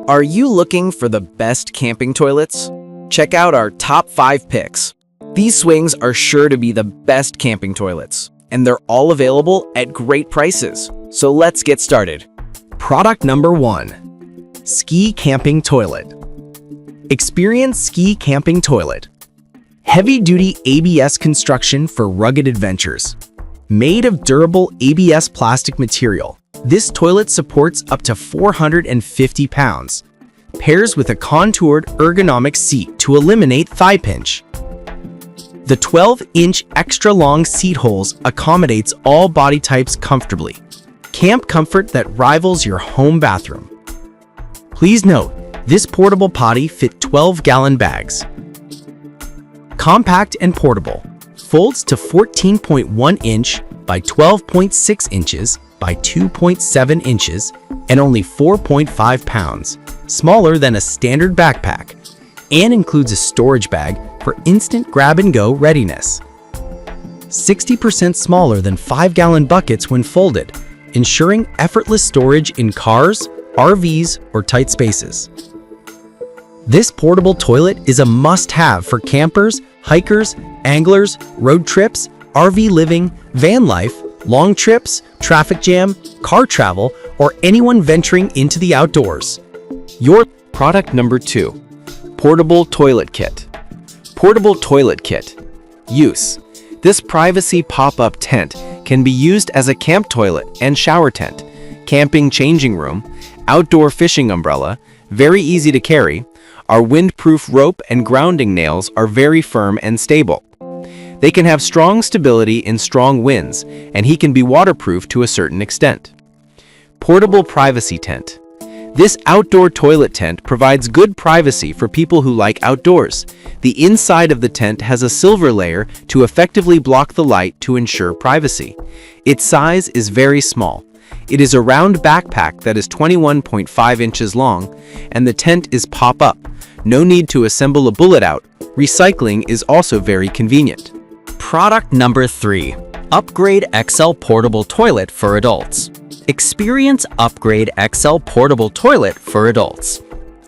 Are you looking for the best camping toilets? Check out our top 5 picks. These swings are sure to be the best camping toilets, and they're all available at great prices. So let's get started. Product number 1. Ski Camping Toilet. Experience Ski Camping Toilet. Heavy-duty ABS construction for rugged adventures. Made of durable ABS plastic material, this toilet supports up to 450 pounds. Pairs with a contoured ergonomic seat to eliminate thigh pinch. The 12-inch extra-long seat holes accommodates all body types comfortably. Camp comfort that rivals your home bathroom. Please note, this portable potty fit 12-gallon bags. Compact and portable. Folds to 14.1 inch by 12.6 inches by 2.7 inches and only 4.5 pounds, smaller than a standard backpack, and includes a storage bag for instant grab-and-go readiness. 60% smaller than 5-gallon buckets when folded, ensuring effortless storage in cars, RVs, or tight spaces. This portable toilet is a must-have for campers, hikers, anglers, road trips, RV living, van life, long trips, traffic jam, car travel, or anyone venturing into the outdoors. Your product number 2. Portable Toilet Kit. Portable Toilet Kit. Use. This privacy pop-up tent can be used as a camp toilet and shower tent, camping changing room, outdoor fishing umbrella, very easy to carry. Our windproof rope and grounding nails are very firm and stable. They can have strong stability in strong winds, and he can be waterproof to a certain extent. Portable Privacy Tent. This outdoor toilet tent provides good privacy for people who like outdoors. The inside of the tent has a silver layer to effectively block the light to ensure privacy. Its size is very small. It is a round backpack that is 21.5 inches long, and the tent is pop-up. No need to assemble a bullet out. Recycling is also very convenient. Product number 3. Upgrade XL Portable Toilet for Adults. Experience Upgrade XL Portable Toilet for Adults.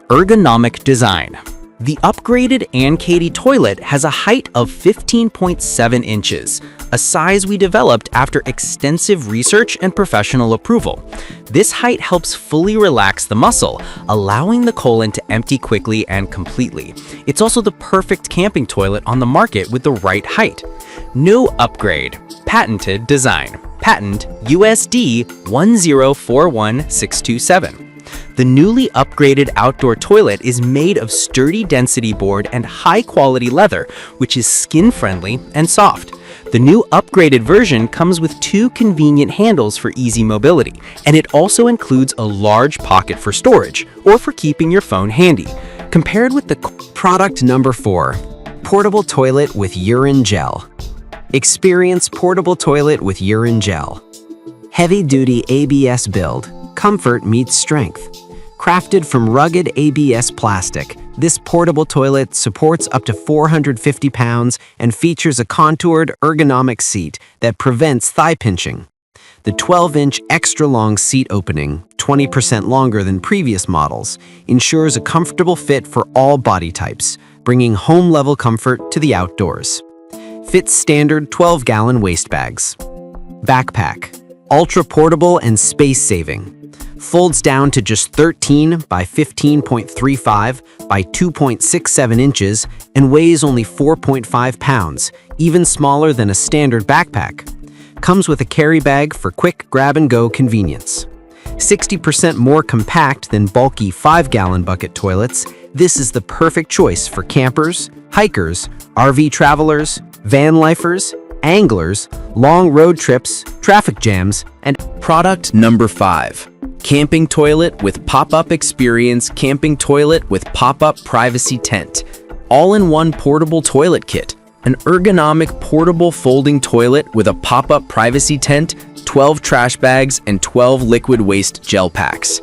Ergonomic design. The upgraded Katie toilet has a height of 15.7 inches, a size we developed after extensive research and professional approval. This height helps fully relax the muscle, allowing the colon to empty quickly and completely. It's also the perfect camping toilet on the market with the right height. New upgrade. Patented design. Patent USD 1041627. The newly upgraded outdoor toilet is made of sturdy density board and high-quality leather, which is skin-friendly and soft. The new upgraded version comes with 2 convenient handles for easy mobility, and it also includes a large pocket for storage or for keeping your phone handy. Compared with the Product number 4. Portable Toilet with Urine Gel. Experience Portable Toilet with Urine Gel. Heavy-duty ABS build. Comfort meets strength. Crafted from rugged ABS plastic, this portable toilet supports up to 450 pounds and features a contoured ergonomic seat that prevents thigh pinching. The 12-inch extra-long seat opening, 20% longer than previous models, ensures a comfortable fit for all body types, bringing home-level comfort to the outdoors. Fits standard 12-gallon waste bags. Backpack. Ultra-portable and space-saving. Folds down to just 13 by 15.35 by 2.67 inches and weighs only 4.5 pounds, even smaller than a standard backpack. Comes with a carry bag for quick grab-and-go convenience. 60% more compact than bulky 5-gallon bucket toilets, this is the perfect choice for campers, hikers, RV travelers, van lifers, anglers, long road trips, traffic jams, and Product number 5. Camping Toilet with Pop-Up Experience Camping Toilet with Pop-Up Privacy Tent. All-in-one portable toilet kit. An ergonomic portable folding toilet with a pop-up privacy tent, 12 trash bags, and 12 liquid waste gel packs.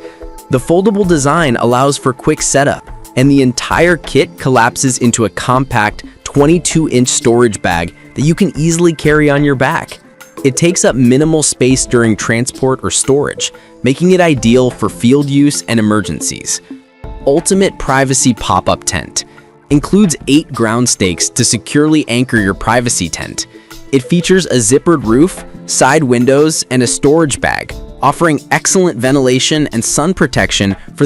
The foldable design allows for quick setup, and the entire kit collapses into a compact 22-inch storage bag that you can easily carry on your back. It takes up minimal space during transport or storage, making it ideal for field use and emergencies. ultimate privacy pop-up tent. Includes 8 ground stakes to securely anchor your privacy tent. It features a zippered roof, side windows, and a storage bag, offering excellent ventilation and sun protection for the